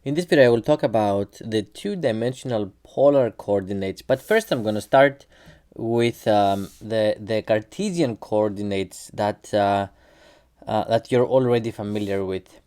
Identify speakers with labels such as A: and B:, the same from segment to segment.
A: In this video I will talk about the two-dimensional polar coordinates, but first I'm going to start with the Cartesian coordinates that you're already familiar with.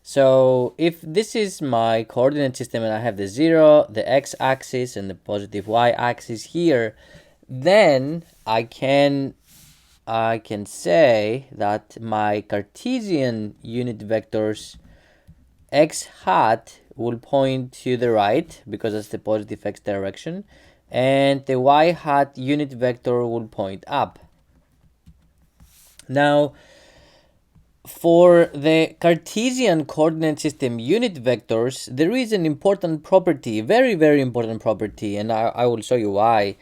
A: So if this is my coordinate system and I have the 0, the x-axis and the positive y-axis here, then I can say that my Cartesian unit vectors x hat will point to the right because that's the positive x direction, and the y hat unit vector will point up. Now, for the Cartesian coordinate system unit vectors, there is an important property, very important property, and I will show you why.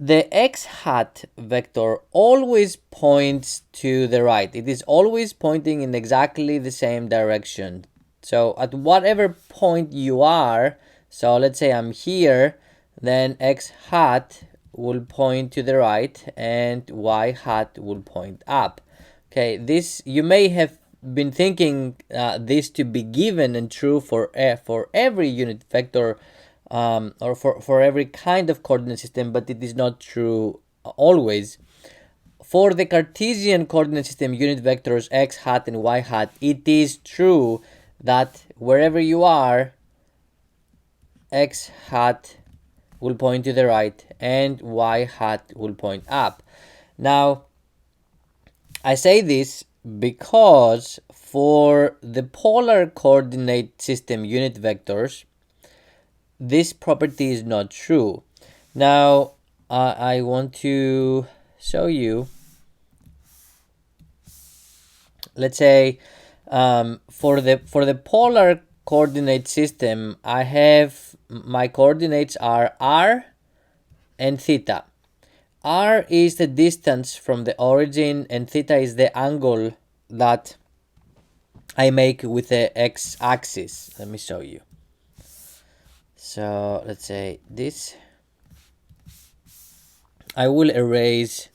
A: The x hat vector always points to the right. It is always pointing in exactly the same direction. So at whatever point you are, so let's say I'm here, then x hat will point to the right and y hat will point up. Okay, this you may have been thinking this to be given and true for every unit vector or for every kind of coordinate system, but it is not true always. For the Cartesian coordinate system unit vectors x hat and y hat, it is true that wherever you are, x hat will point to the right and y hat will point up. Now, I say this because for the polar coordinate system unit vectors, this property is not true. Now, I want to show you, let's say, for the polar coordinate system, I have my coordinates are r and theta. R is the distance from the origin and theta is the angle that I make with the x-axis. Let me show you. So let's say this. I will erase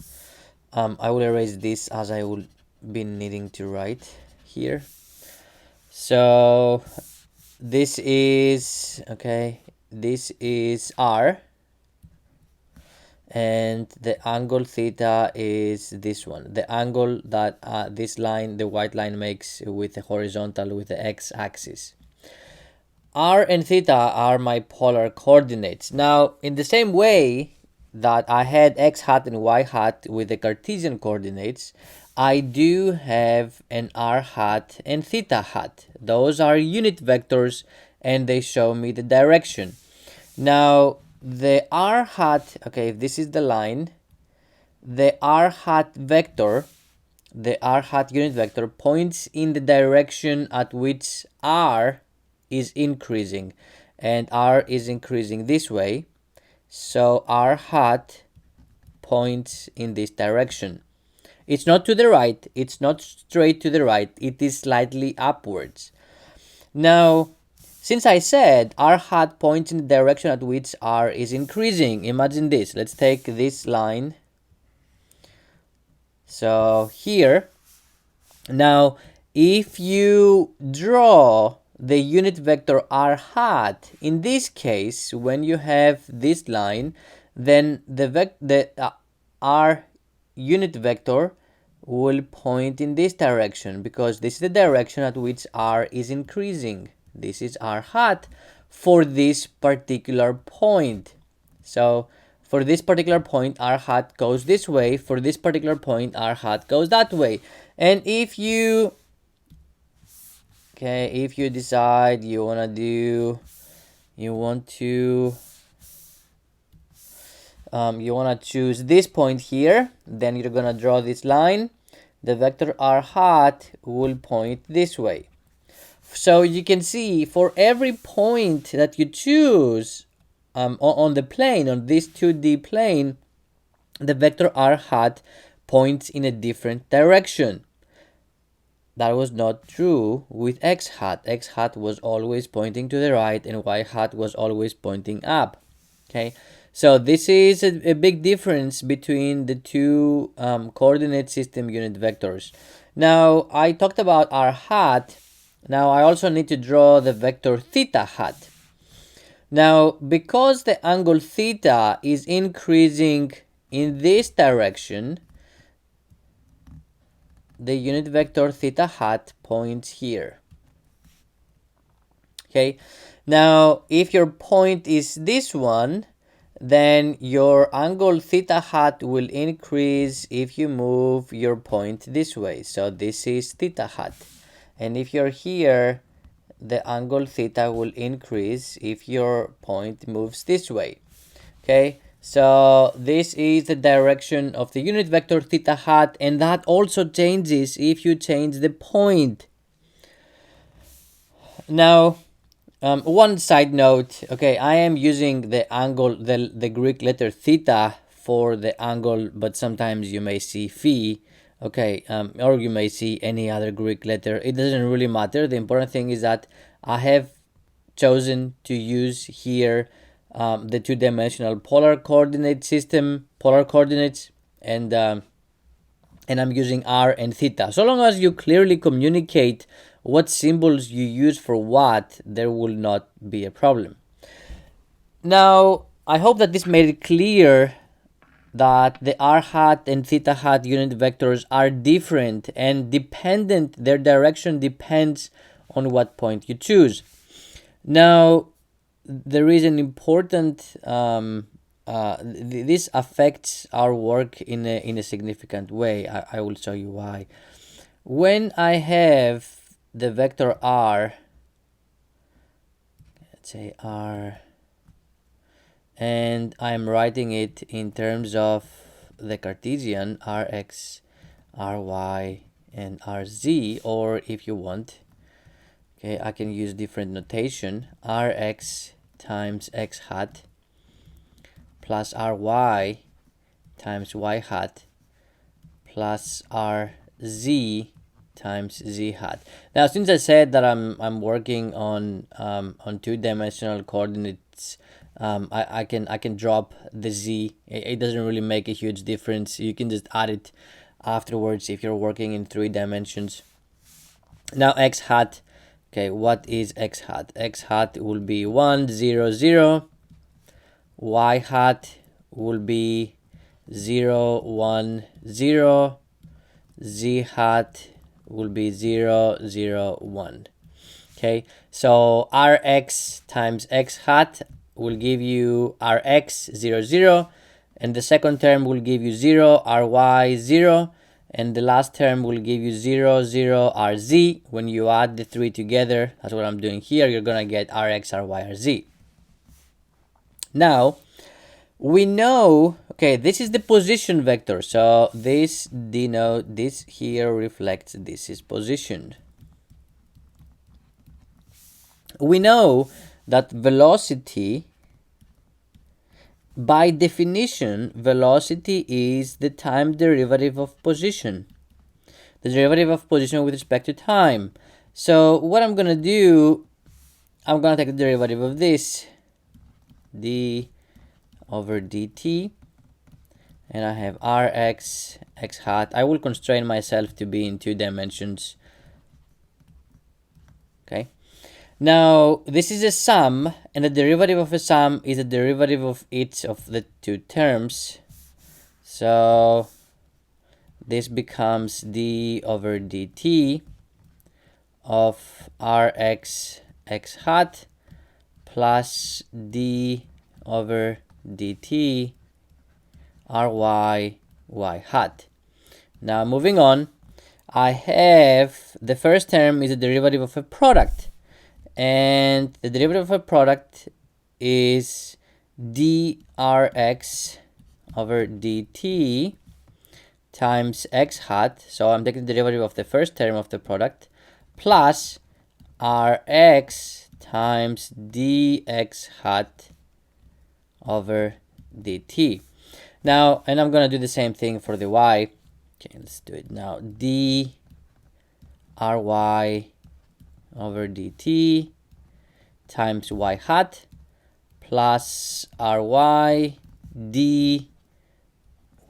A: this as I will be needing to write here. So this is this is r, and the angle theta is this one, the angle that this line, the white line, makes with the horizontal with the x-axis. R and theta are my polar coordinates. Now, in the same way that I had x hat and y hat with the Cartesian coordinates, I do have an r hat and theta hat. Those are unit vectors and they show me the direction. Now, the r hat, if this is the line, the r hat vector, the r hat unit vector points in the direction at which r is increasing, and r is increasing this way, so r hat points in this direction. It's not to the right, it's not straight to the right, it is slightly upwards. Now, since I said r hat points in the direction at which r is increasing, imagine this. Let's take this line. So here, now if you draw the unit vector r hat, in this case, when you have this line, then the r unit vector will point in this direction because this is the direction at which r is increasing. This is r hat for this particular point. So for this particular point, r hat goes this way. For this particular point, r hat goes that way. And if you decide you want to choose this point here, then you're gonna draw this line. The vector r hat will point this way. So you can see for every point that you choose on the plane, on this 2D plane, the vector r hat points in a different direction. That was not true with x hat. X hat was always pointing to the right and y hat was always pointing up. Okay, so this is a big difference between the two coordinate system unit vectors. Now, I talked about r hat Now I also need to draw the vector theta hat. Now, because the angle theta is increasing in this direction, the unit vector theta hat points here. Okay, now if your point is this one, then your angle theta hat will increase if you move your point this way. So this is theta hat. And if you're here, the angle theta will increase if your point moves this way. Okay, so this is the direction of the unit vector theta hat, and that also changes if you change the point. Now, one side note, okay, I am using the angle, the Greek letter theta for the angle, but sometimes you may see phi, okay, or you may see any other Greek letter. It doesn't really matter. The important thing is that I have chosen to use here the two-dimensional polar coordinate system, polar coordinates, and I'm using r and theta. So long as you clearly communicate what symbols you use for what, there will not be a problem. Now, I hope that this made it clear that the r hat and theta hat unit vectors are different and dependent. Their direction depends on what point you choose. Now, there is an important this affects our work in a significant way. I will show you why. When I have the vector r, let's say r, and I'm writing it in terms of the Cartesian rx, ry, and rz, or if you want, okay, I can use different notation. Rx times x hat plus ry times y hat plus rz times z hat. Now, since I said that I'm working on two-dimensional coordinates, I can drop the z. It doesn't really make a huge difference. You can just add it afterwards if you're working in 3 dimensions. Now x hat. Okay, what is x hat? X hat will be 1, 0, 0. Y hat will be 0, 1, 0. Z hat will be 0, 0, 1. Okay, so Rx times x hat will give you Rx 0, 0, and the second term will give you 0, Ry 0, and the last term will give you 0, 0, Rz. When you add the 3 together, that's what I'm doing here, you're gonna get Rx, Ry, Rz. Now, we know, okay, this is the position vector, so this denote, this here reflects this is position. We know that velocity, by definition, velocity is the time derivative of position. The derivative of position with respect to time. So what I'm gonna do, I'm gonna take the derivative of this, d over dt, and I have rx x hat. I will constrain myself to be in 2 dimensions. Okay. Now, this is a sum, and the derivative of a sum is the derivative of each of the 2 terms. So this becomes d over dt of rx x hat plus d over dt ry y hat. Now, moving on, I have the first term is a derivative of a product, and the derivative of a product is drx over dt times x hat. So I'm taking the derivative of the first term of the product plus rx times dx hat over dt. Now, and I'm gonna do the same thing for the y. Okay, let's do it now. d ry over dt times y hat plus ry d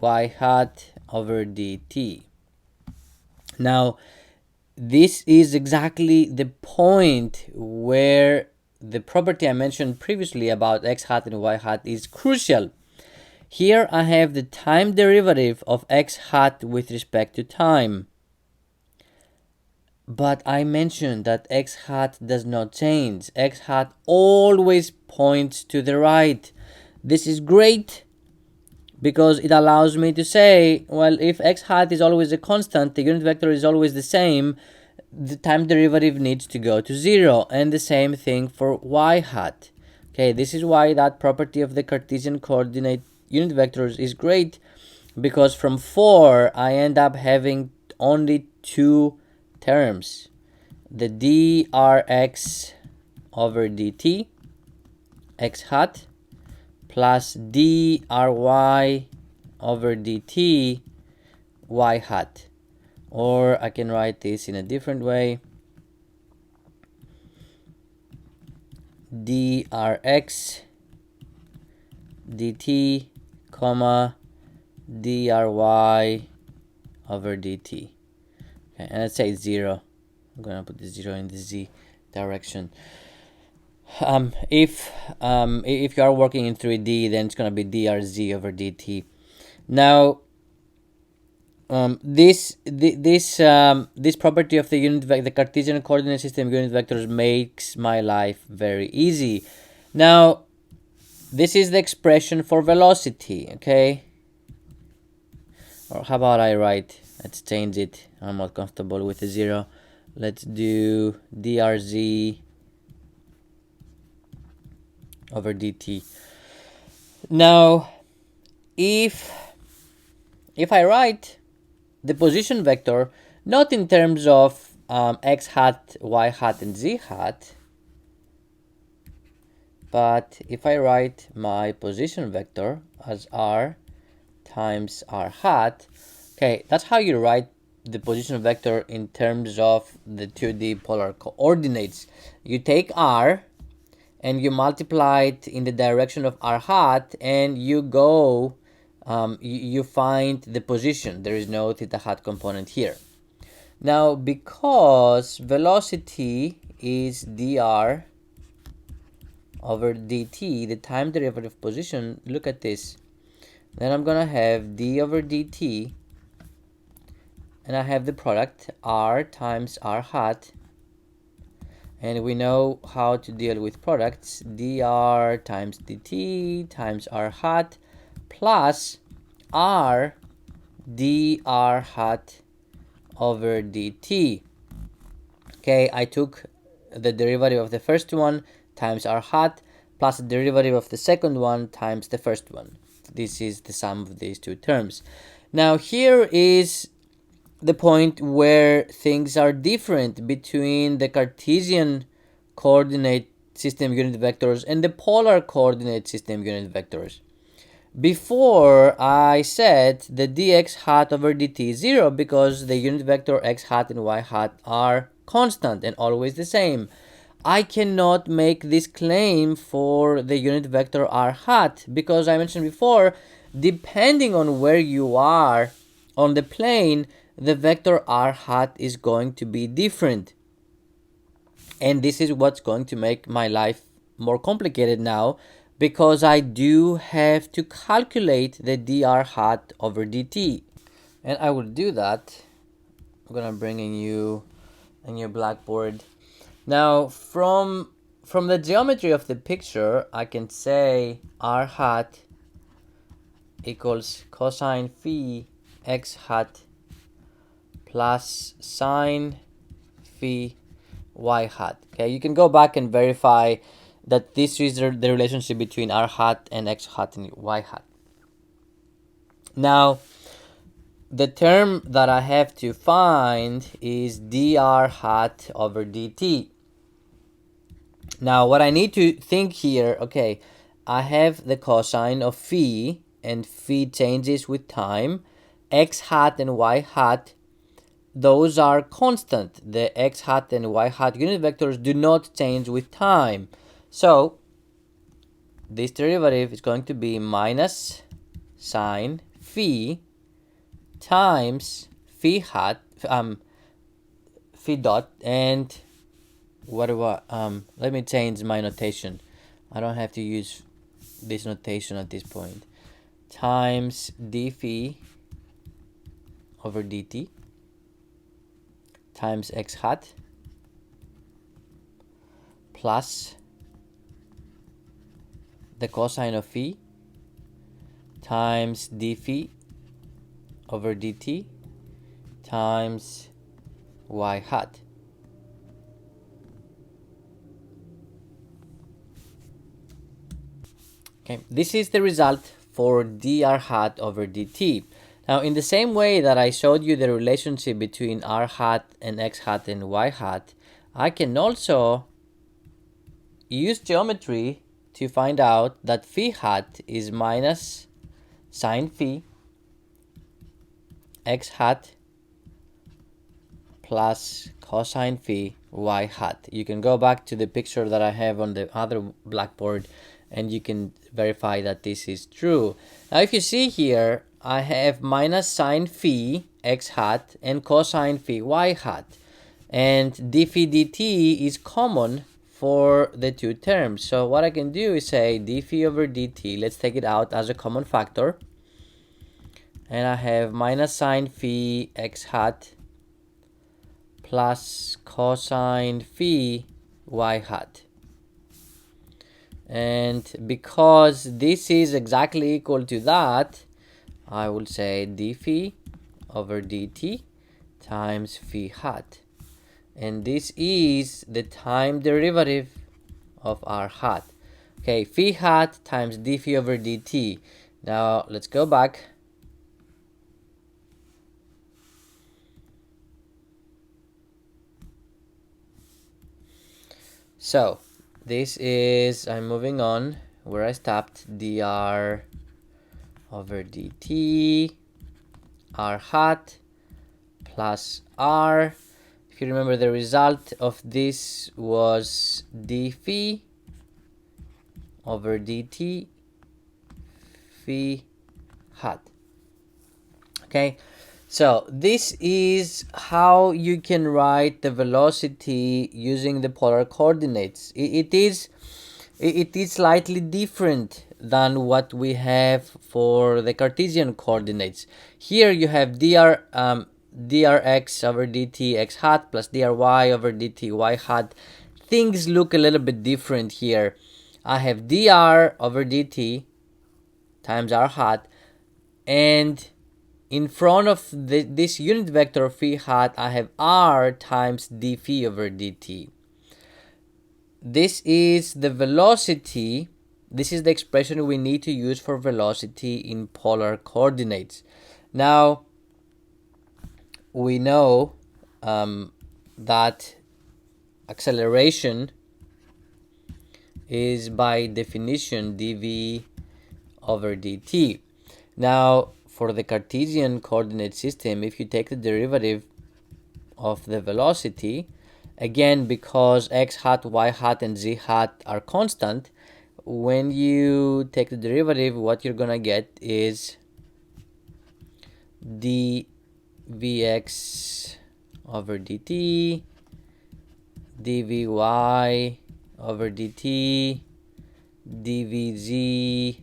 A: y hat over dt. Now, this is exactly the point where the property I mentioned previously about x hat and y hat is crucial. Here I have the time derivative of x hat with respect to time. But I mentioned that x hat does not change. X hat always points to the right. This is great because it allows me to say, well, if x hat is always a constant, the unit vector is always the same, the time derivative needs to go to 0, and the same thing for y hat. Okay, this is why that property of the Cartesian coordinate unit vectors is great, because from 4 I end up having only two terms, the drx over dt x hat plus dry over dt y hat. Or I can write this in a different way, drx dt comma dry over dt. Okay, and let's say 0. I'm gonna put the 0 in the z direction. If you are working in 3D, then it's gonna be drz over dt. Now, this property of the Cartesian coordinate system unit vectors makes my life very easy. Now, this is the expression for velocity, okay? Or how about I write? Let's change it. I'm not comfortable with the 0. Let's do drz over dt. Now, if I write the position vector not in terms of x hat, y hat, and z hat, but if I write my position vector as r times r hat, okay, that's how you write the position vector in terms of the 2D polar coordinates. You take r and you multiply it in the direction of r hat, and you go, you find the position. There is no theta hat component here. Now, because velocity is dr over dt, the time derivative of position, look at this. Then I'm gonna have d over dt, and I have the product r times r hat, and we know how to deal with products, dr times dt times r hat plus r dr hat over dt. Okay, I took the derivative of the first one times r hat plus the derivative of the second one times the first one. This is the sum of these two terms. Now, here is the point where things are different between the Cartesian coordinate system unit vectors and the polar coordinate system unit vectors. Before, I said the dx hat over dt is 0 because the unit vector x hat and y hat are constant and always the same. I cannot make this claim for the unit vector r hat because I mentioned before, depending on where you are on the plane, the vector r hat is going to be different. And this is what's going to make my life more complicated now, because I do have to calculate the dr hat over dt. And I will do that. I'm gonna bring in you a new blackboard. Now, from the geometry of the picture, I can say r hat equals cosine phi x hat plus sine phi y hat. Okay, you can go back and verify that this is the relationship between r hat and x hat and y hat. Now, the term that I have to find is dr hat over dt. Now, what I need to think here, okay, I have the cosine of phi, and phi changes with time. X hat and y hat, those are constant. The x hat and y hat unit vectors do not change with time. So, this derivative is going to be minus sine phi times phi hat, phi dot, and what do I, let me change my notation. I don't have to use this notation at this point. Times d phi over dt times x hat plus the cosine of phi times d phi over dt times y hat. Okay, this is the result for dr hat over dt. Now, in the same way that I showed you the relationship between r hat and x hat and y hat, I can also use geometry to find out that phi hat is minus sine phi x hat plus cosine phi y hat. You can go back to the picture that I have on the other blackboard and you can verify that this is true. Now, if you see here, I have minus sine phi x hat and cosine phi y hat, and d phi dt is common for the two terms. So what I can do is say d phi over dt, let's take it out as a common factor, and I have minus sine phi x hat plus cosine phi y hat. And because this is exactly equal to that, I will say d phi over dt times phi hat. And this is the time derivative of r hat. Okay, phi hat times d phi over dt. Now let's go back. So this is, I'm moving on where I stopped, dr over dt r hat plus r. If you remember, the result of this was d phi over dt phi hat. Okay, so this is how you can write the velocity using the polar coordinates. It is slightly different than what we have for the Cartesian coordinates. Here you have drx over dt x hat plus dry over dt y hat. Things look a little bit different here. I have dr over dt times r hat, and in front of this unit vector phi hat, I have r times d phi over dt. This is the velocity. This is the expression we need to use for velocity in polar coordinates. Now, we know that acceleration is by definition dv over dt. Now, for the Cartesian coordinate system, if you take the derivative of the velocity, again, because x hat, y hat, and z hat are constant, when you take the derivative, what you're gonna get is dvx over dt, dvy over dt, dvz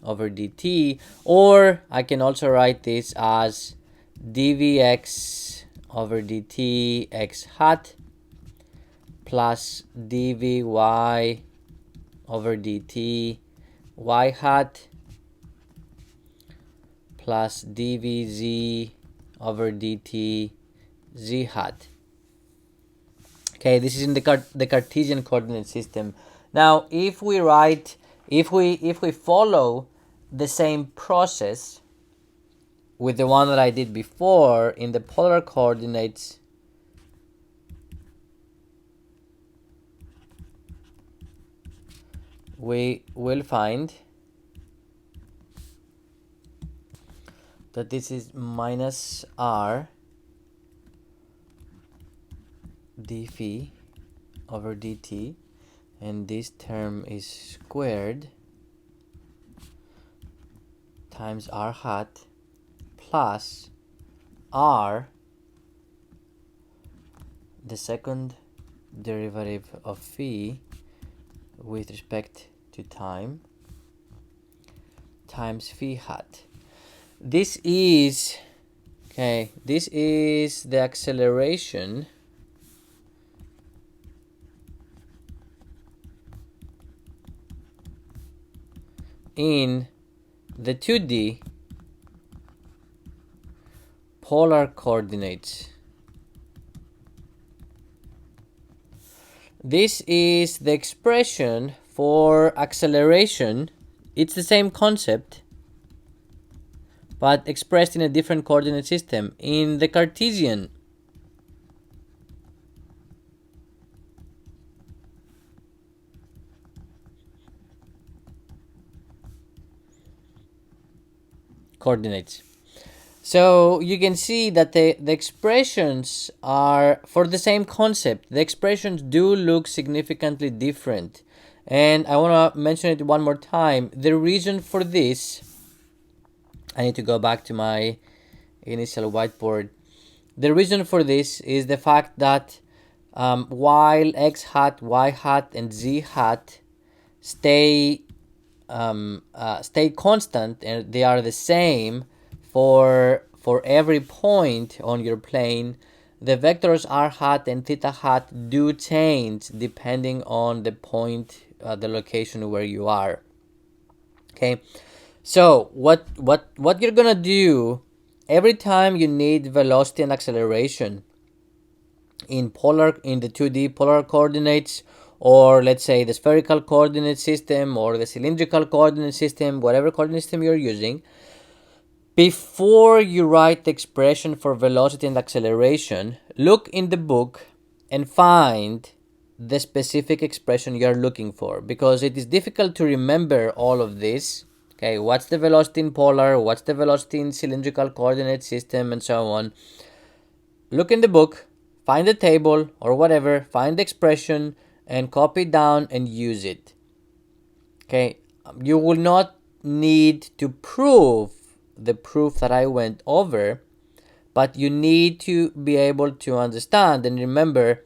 A: over dt, or I can also write this as dvx over dt x hat plus dvy over dt y hat plus dvz over dt z hat. Okay, this is in the Cartesian coordinate system. Now, if we follow the same process with the one that I did before in the polar coordinates, we will find that this is minus r d phi over dt, and this term is squared times r hat plus r the second derivative of phi with respect to time times phi hat. This is the acceleration in the 2D polar coordinates. This is the expression for acceleration. It's the same concept, but expressed in a different coordinate system. In the Cartesian coordinates. So you can see that the expressions are for the same concept. The expressions do look significantly different. And I want to mention it one more time. The reason for this, I need to go back to my initial whiteboard. The reason for this is the fact that while x hat, y hat, and z hat stay constant and they are the same for every point on your plane, the vectors r hat and theta hat do change depending on the point, the location where you are. Okay, so what you're gonna do every time you need velocity and acceleration in the 2D polar coordinates, or let's say the spherical coordinate system or the cylindrical coordinate system, whatever coordinate system you're using, before you write the expression for velocity and acceleration, look in the book and find the specific expression you're looking for, because it is difficult to remember all of this. Okay, what's the velocity in polar, what's the velocity in cylindrical coordinate system, and so on. Look in the book, find the table or whatever, find the expression and copy it down and use it. Okay, you will not need to prove the proof that I went over, but you need to be able to understand and remember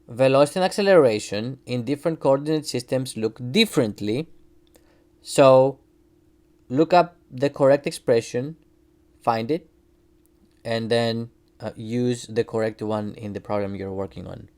A: velocity and acceleration in different coordinate systems look differently. So look up the correct expression, find it, and then use the correct one in the problem you're working on.